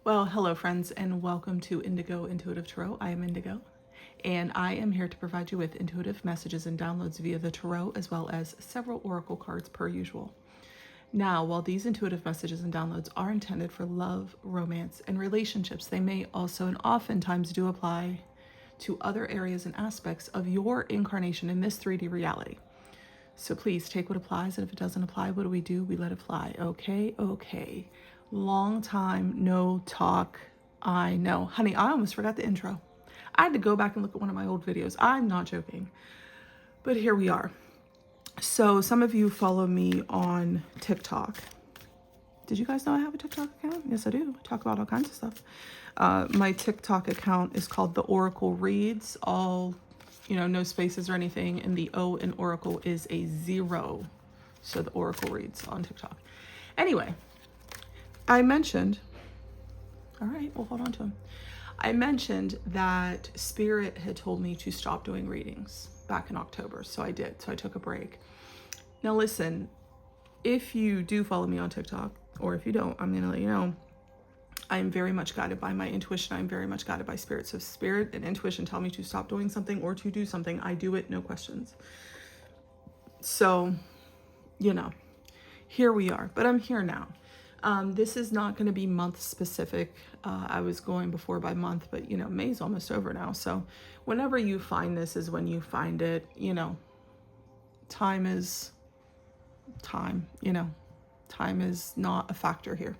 Well, hello friends, and welcome to Indigo Intuitive Tarot. I am Indigo, and I am here to provide you with intuitive messages and downloads via the tarot, as well as several oracle cards per usual. Now, while these intuitive messages and downloads are intended for love, romance, and relationships, they may also and oftentimes do apply to other areas and aspects of your incarnation in this 3D reality. So please take what applies, and if it doesn't apply, what do? We let it fly. Okay. Long time no talk. I know. Honey, I almost forgot the intro. I had to go back and look at one of my old videos. I'm not joking. But here we are. So some of you follow me on TikTok. Did you guys know I have a TikTok account? Yes, I do. I talk about all kinds of stuff. My TikTok account is called The Oracle Reads. All, no spaces or anything. And the O in Oracle is a 0. So The Oracle Reads on TikTok. Anyway, I mentioned, all right, we'll hold on to him. I mentioned that Spirit had told me to stop doing readings back in October. So I did. So I took a break. Now listen, if you do follow me on TikTok, or if you don't, I'm going to let you know, I'm very much guided by my intuition. I'm very much guided by Spirit. So if Spirit and intuition tell me to stop doing something or to do something, I do it, no questions. So, here we are, but I'm here now. This is not going to be month specific. I was going before by month, but May's almost over now. So whenever you find this is when you find it. Time is time. Time is not a factor here.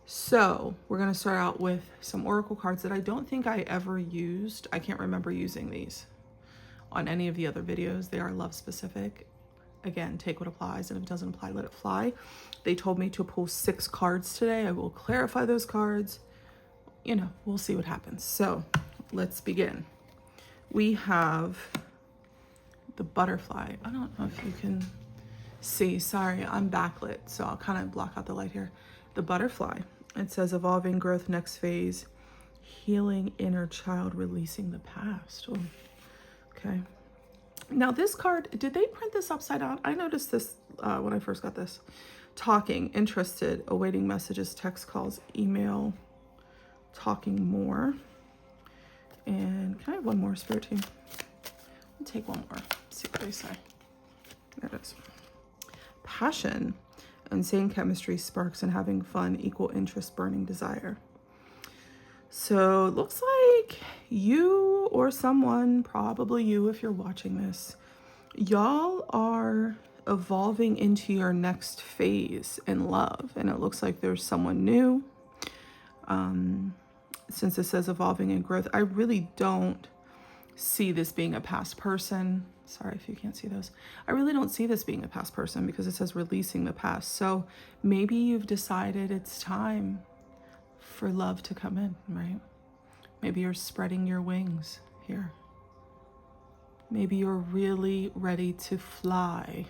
So we're going to start out with some oracle cards that I don't think I ever used. I can't remember using these on any of the other videos. They are love specific. Again, take what applies, and if it doesn't apply, let it fly. They told me to pull 6 cards today. I will clarify those cards. We'll see what happens. So let's begin. We have the butterfly. I don't know if you can see. Sorry, I'm backlit, so I'll kind of block out the light here. The butterfly. It says evolving, growth, next phase, healing inner child, releasing the past. Oh, okay. Now this card, did they print this upside down? I noticed this when I first got this. Talking, interested, awaiting messages, text calls, email, talking more. And can I have one more, Spirit team? I'll take one more. See what they say. There it is. Passion, insane chemistry, sparks, and having fun, equal interest, burning desire. So it looks like you or someone, probably you if you're watching this, y'all are evolving into your next phase in love. And it looks like there's someone new. Since it says evolving and growth, I really don't see this being a past person. Sorry if you can't see those. I really don't see this being a past person because it says releasing the past. So maybe you've decided it's time for love to come in, right? Maybe you're spreading your wings here. Maybe you're really ready to fly,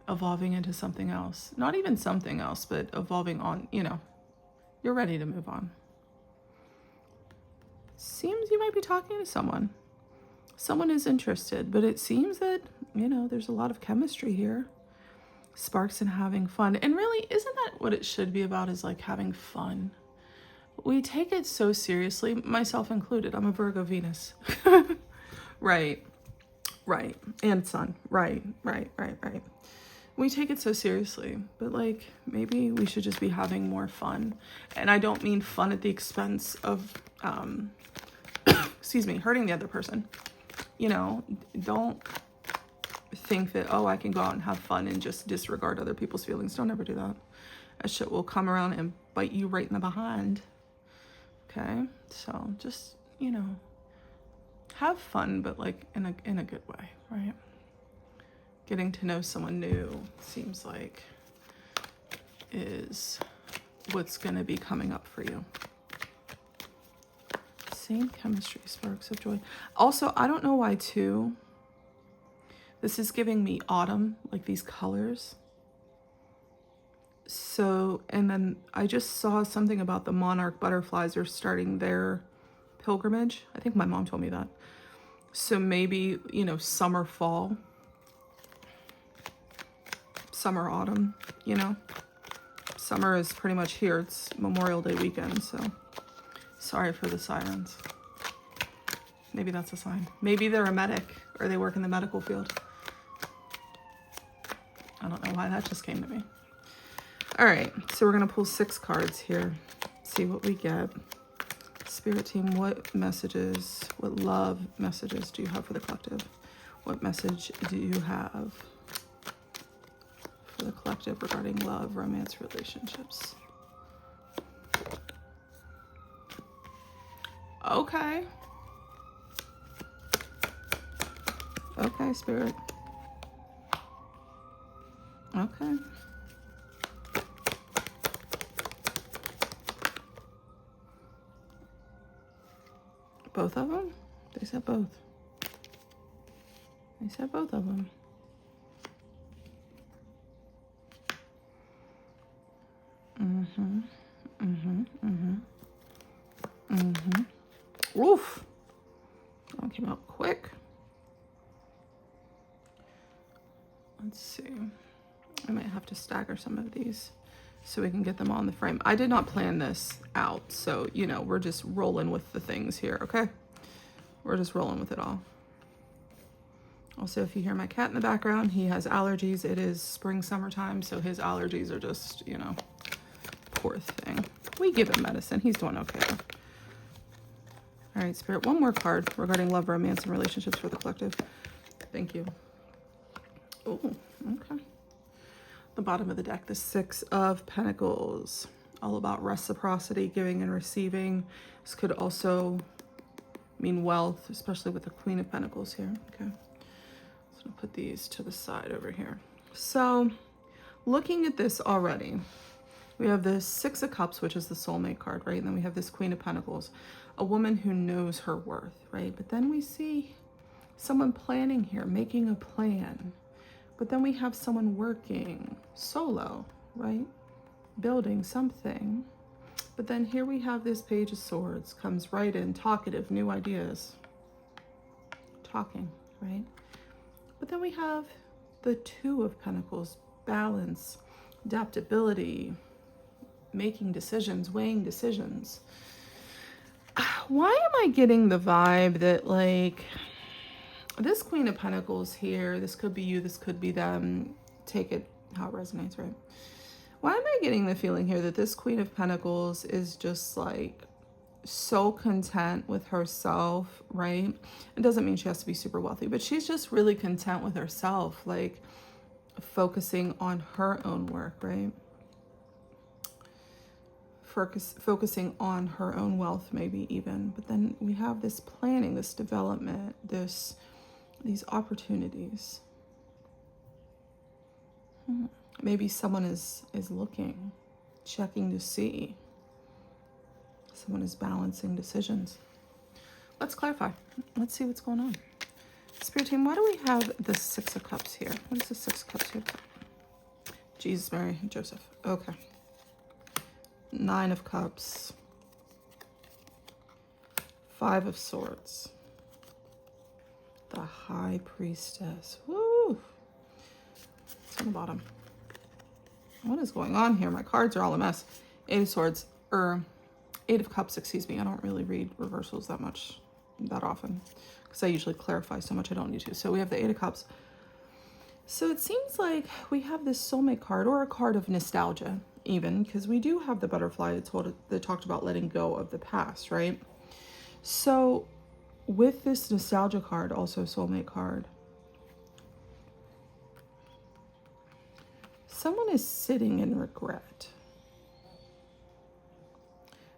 evolving into something else. Not even something else, but evolving on, you're ready to move on. Seems you might be talking to someone. Someone is interested, but it seems that, there's a lot of chemistry here. Sparks and having fun. And really, isn't that what it should be about, is like having fun? We take it so seriously, myself included. I'm a Virgo Venus. Right. And Sun. Right. We take it so seriously, but maybe we should just be having more fun. And I don't mean fun at the expense of, hurting the other person. Don't think that, I can go out and have fun and just disregard other people's feelings. Don't ever do that. That shit will come around and bite you right in the behind. Okay? So just, have fun, but in a good way, right? Getting to know someone new seems like is what's going to be coming up for you. Same chemistry, sparks of joy. Also, I don't know why too. This is giving me autumn, like these colors. So, and then I just saw something about the monarch butterflies are starting their pilgrimage. I think my mom told me that. So maybe, summer, fall, summer, autumn, Summer is pretty much here. It's Memorial Day weekend, so sorry for the sirens. Maybe that's a sign. Maybe they're a medic or they work in the medical field. I don't know why that just came to me. All right, so we're gonna pull 6 cards here. See what we get. Spirit team, what messages, what love messages do you have for the collective? What message do you have for the collective regarding love, romance, relationships? Okay. Okay, Spirit. Okay. Both of them? They said both. They said both of them. Oof. That one came out quick. Let's see. I might have to stagger some of these so we can get them on the frame. I did not plan this out, so, you know, we're just rolling with the things here, okay? We're just rolling with it all. Also, if you hear my cat in the background, he has allergies. It is spring, summertime, so his allergies are just, you know, poor thing. We give him medicine. He's doing okay, though. All right, Spirit, one more card regarding love, romance, and relationships for the collective. Thank you. Oh, okay. The bottom of the deck, the 6 of Pentacles, all about reciprocity, giving and receiving. This could also mean wealth, especially with the Queen of Pentacles here. Okay, so I'll put these to the side over here. So looking at this already, we have the 6 of Cups, which is the soulmate card, right? And then we have this Queen of Pentacles, a woman who knows her worth, right? But then we see someone planning here, making a plan. But then we have someone working solo, right? Building something. But then here we have this Page of Swords, comes right in, talkative, new ideas. Talking, right? But then we have the 2 of Pentacles, balance, adaptability, making decisions, weighing decisions. Why am I getting the vibe that, like, this Queen of Pentacles here, this could be you, this could be them, take it how it resonates, right? Why am I getting the feeling here that this Queen of Pentacles is just like so content with herself, right? It doesn't mean she has to be super wealthy, but she's just really content with herself, like focusing on her own work, right? Focusing on her own wealth, maybe even. But then we have this planning, this development, these opportunities. Maybe someone is looking, checking to see. Someone is balancing decisions. Let's clarify. Let's see what's going on. Spirit team, why do we have the 6 of Cups here? What is the 6 of Cups here? Jesus, Mary, and Joseph. Okay. 9 of Cups. 5 of Swords. The High Priestess. Woo! It's on the bottom. What is going on here? My cards are all a mess. 8 of Swords, or 8 of Cups, excuse me. I don't really read reversals that often, because I usually clarify so much I don't need to. So we have the 8 of Cups. So it seems like we have this soulmate card, or a card of nostalgia, even, because we do have the butterfly that talked about letting go of the past, right? So with this nostalgia card, also soulmate card, someone is sitting in regret.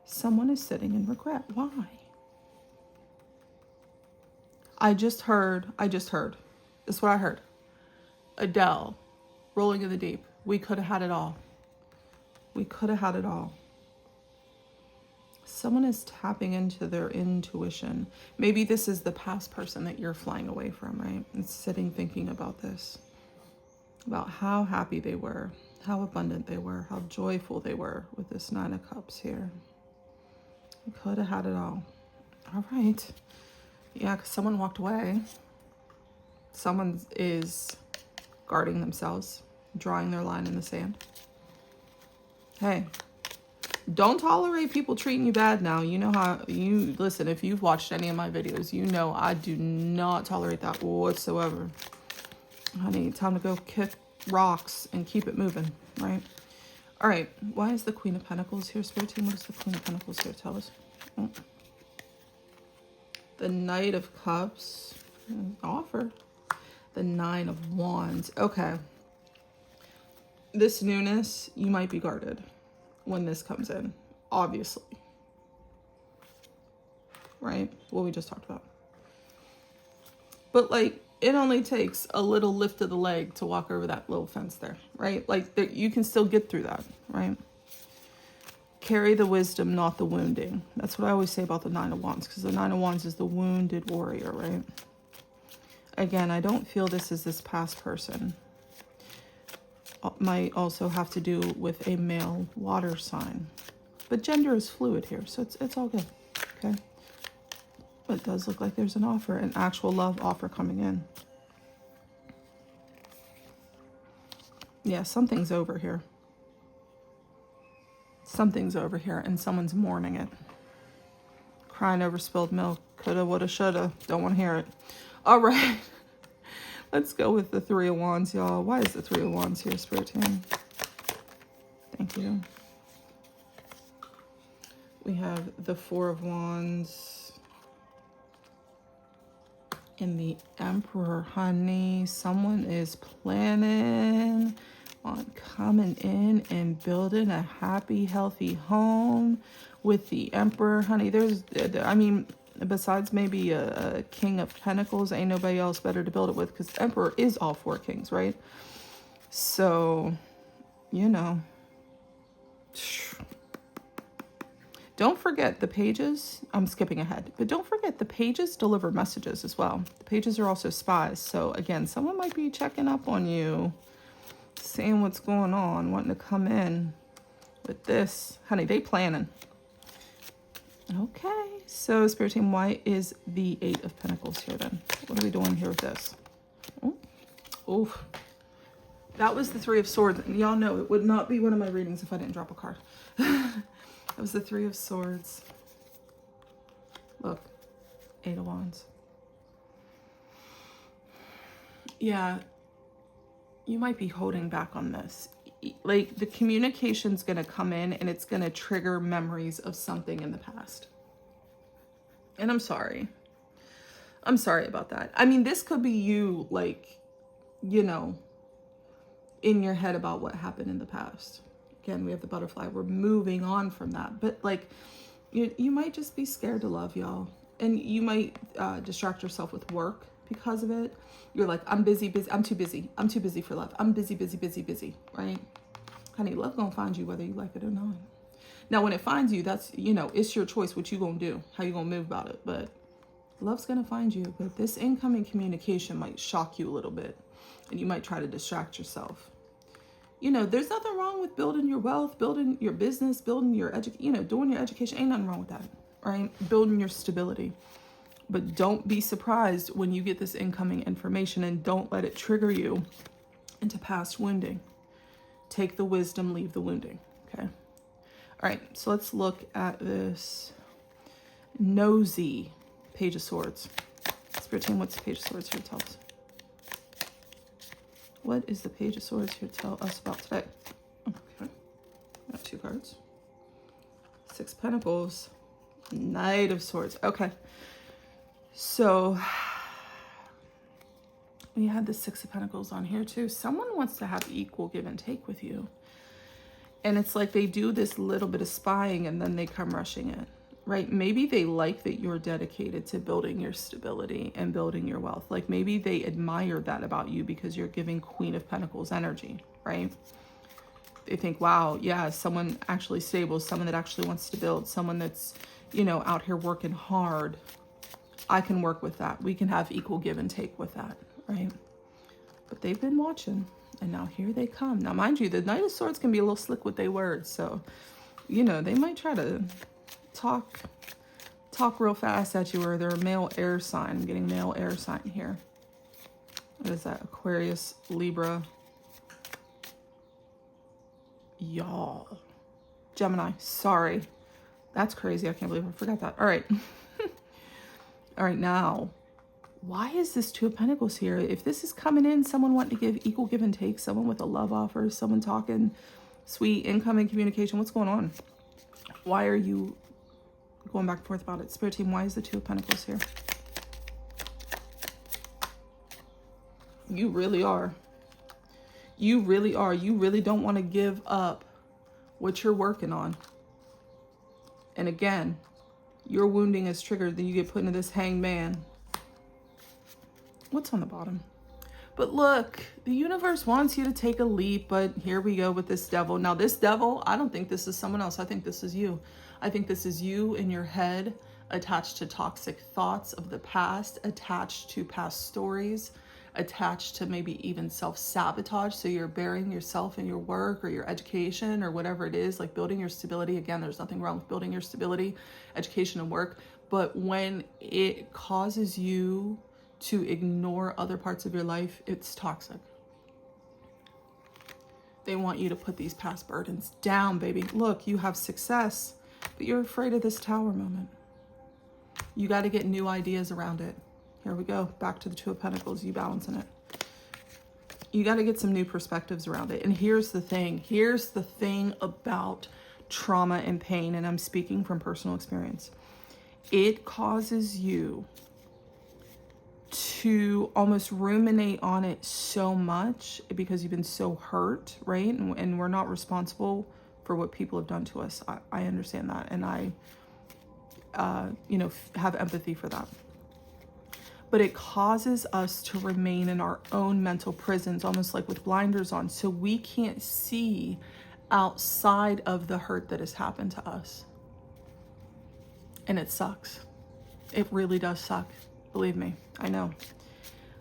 Someone is sitting in regret. Why? I just heard. This is what I heard. Adele, Rolling in the Deep. We could have had it all. We could have had it all. Someone is tapping into their intuition. Maybe this is the past person that you're flying away from, right? And sitting thinking about this. About how happy they were, how abundant they were, how joyful they were with this 9 of Cups here. We could have had it all. All right. Yeah, because someone walked away. Someone is guarding themselves, drawing their line in the sand. Hey, don't tolerate people treating you bad now. You know how you listen. If you've watched any of my videos, you know I do not tolerate that whatsoever. Honey, time to go kick rocks and keep it moving, right? All right. Why is the Queen of Pentacles here, Spirit Team? What does the Queen of Pentacles here tell us? Oh. The Knight of Cups. Offer. The Nine of Wands. Okay. This newness, you might be guarded when this comes in, obviously. Right? What we just talked about. But like, it only takes a little lift of the leg to walk over that little fence there, right? Like, you can still get through that, right? Carry the wisdom, not the wounding. That's what I always say about the Nine of Wands, because the Nine of Wands is the wounded warrior, right? Again, I don't feel this is this past person. Might also have to do with a male water sign. But gender is fluid here, so it's all good, okay? But it does look like there's an offer, an actual love offer coming in. Yeah, something's over here. Something's over here, and someone's mourning it. Crying over spilled milk. Coulda, woulda, shoulda. Don't want to hear it. All right. Let's go with the Three of Wands, y'all. Why is the Three of Wands here, Spirit Team? Thank you. We have the Four of Wands. And the Emperor, honey. Someone is planning on coming in and building a happy, healthy home with the Emperor, honey. I mean, besides maybe a King of Pentacles, ain't nobody else better to build it with, because the Emperor is all four kings, right? So, you know. Don't forget the pages. I'm skipping ahead, but don't forget the pages deliver messages as well. The pages are also spies. So again, someone might be checking up on you, seeing what's going on, wanting to come in with this. Honey, they planning. Okay, so Spirit Team, why is the Eight of Pentacles here then? What are we doing here with this? Oh, that was the Three of Swords. And y'all know it would not be one of my readings if I didn't drop a card. That was the Three of Swords. Look, Eight of Wands. Yeah, you might be holding back on this. Like, the communication's going to come in and it's going to trigger memories of something in the past. And I'm sorry. I'm sorry about that. I mean, this could be you, like, you know, in your head about what happened in the past. Again, we have the butterfly. We're moving on from that. But, like, you might just be scared to love, y'all. And you might distract yourself with work because of it. You're like, I'm busy. I'm too busy. I'm too busy for love. I'm busy, right? Honey, love gonna find you whether you like it or not. Now, when it finds you, that's, you know, it's your choice what you gonna do, how you gonna move about it. But love's gonna find you. But this incoming communication might shock you a little bit. And you might try to distract yourself. You know, there's nothing wrong with building your wealth, building your business, building your doing your education. Ain't nothing wrong with that, right? Building your stability. But don't be surprised when you get this incoming information, and don't let it trigger you into past wounding. Take the wisdom, leave the wounding, okay? All right, so let's look at this nosy Page of Swords. Spirit Team, what's the Page of Swords here tell us? What is the Page of Swords here tell us about today? Okay, got two cards. Six of Pentacles, Knight of Swords. Okay, so we had the Six of Pentacles on here too. Someone wants to have equal give and take with you. And it's like they do this little bit of spying and then they come rushing in, right? Maybe they like that you're dedicated to building your stability and building your wealth. Like maybe they admire that about you because you're giving Queen of Pentacles energy, right? They think, wow, yeah, someone actually stable, someone that actually wants to build, someone that's, you know, out here working hard. I can work with that. We can have equal give and take with that, right? But they've been watching, and now here they come. Now, mind you, the Knight of Swords can be a little slick with their words, so, you know, they might try to talk real fast at you, or they're a male air sign. I'm getting male air sign here. What is that? Aquarius, Libra. Y'all. Gemini, sorry. That's crazy. I can't believe I forgot that. All right. All right, now, why is this Two of Pentacles here? If this is coming in, someone wanting to give equal give and take, someone with a love offer, someone talking sweet incoming communication, what's going on? Why are you going back and forth about it? Spirit team, why is the Two of Pentacles here? You really are. You really are. You really don't want to give up what you're working on. And again, your wounding is triggered, then you get put into this Hanged Man. What's on the bottom? But look, the universe wants you to take a leap, but here we go with this Devil. Now this Devil, I don't think this is someone else. I think this is you. I think this is you in your head, attached to toxic thoughts of the past, attached to past stories, attached to maybe even self-sabotage. So you're burying yourself in your work or your education or whatever it is, like building your stability. Again, there's nothing wrong with building your stability, education and work. But when it causes you to ignore other parts of your life, it's toxic. They want you to put these past burdens down, baby. Look, you have success, but you're afraid of this Tower moment. You got to get new ideas around it. Here we go. Back to the Two of Pentacles, you balancing it. You got to get some new perspectives around it. And here's the thing. Here's the thing about trauma and pain, and I'm speaking from personal experience. It causes you to almost ruminate on it so much because you've been so hurt, right? And we're not responsible for what people have done to us. I understand that. And I, have empathy for that. But it causes us to remain in our own mental prisons, almost like with blinders on. So we can't see outside of the hurt that has happened to us. And it sucks. It really does suck. Believe me, I know.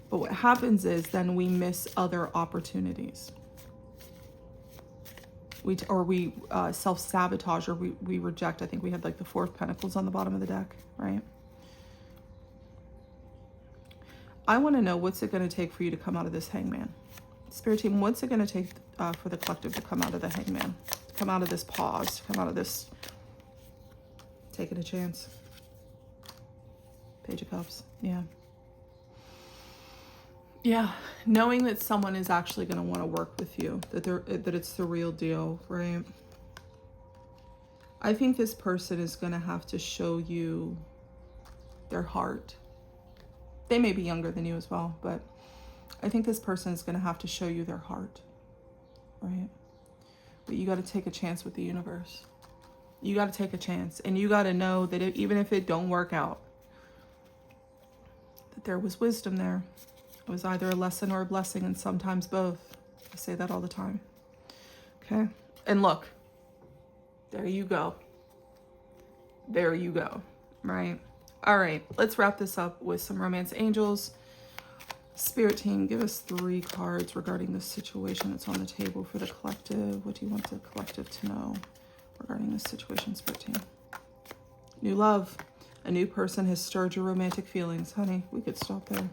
But what happens is then we miss other opportunities. We self-sabotage, or we reject. I think we had like the Four of Pentacles on the bottom of the deck, right? I want to know, what's it going to take for you to come out of this Hangman? Spirit team, what's it going to take for the collective to come out of the Hangman? To come out of this pause, to come out of this taking a chance. Page of Cups, yeah. Yeah, knowing that someone is actually going to want to work with you, that it's the real deal, right? I think this person is going to have to show you their heart. They may be younger than you as well, but I think this person is going to have to show you their heart, right? But you got to take a chance with the universe. You got to take a chance, and you got to know that even if it don't work out, that there was wisdom there. It was either a lesson or a blessing, and sometimes both. I say that all the time. Okay? And look, there you go. There you go, right? All right, let's wrap this up with some romance angels. Spirit team, give us 3 cards regarding the situation that's on the table for the collective. What do you want the collective to know regarding this situation, Spirit team? New love. A new person has stirred your romantic feelings. Honey, we could stop there.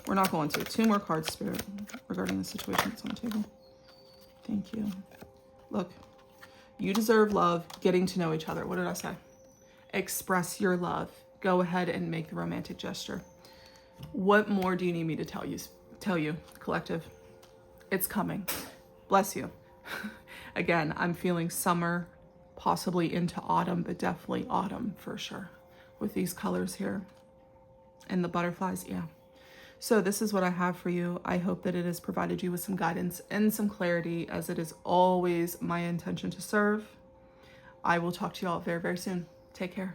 We're not going to. 2 more cards, Spirit, regarding the situation that's on the table. Thank you. Look, you deserve love, getting to know each other. What did I say? Express your love. Go ahead and make the romantic gesture. What more do you need me to tell you, collective? It's coming. Bless you. Again, I'm feeling summer, possibly into autumn, but definitely autumn for sure with these colors here. And the butterflies, yeah. So this is what I have for you. I hope that it has provided you with some guidance and some clarity, as it is always my intention to serve. I will talk to you all very, very soon. Take care.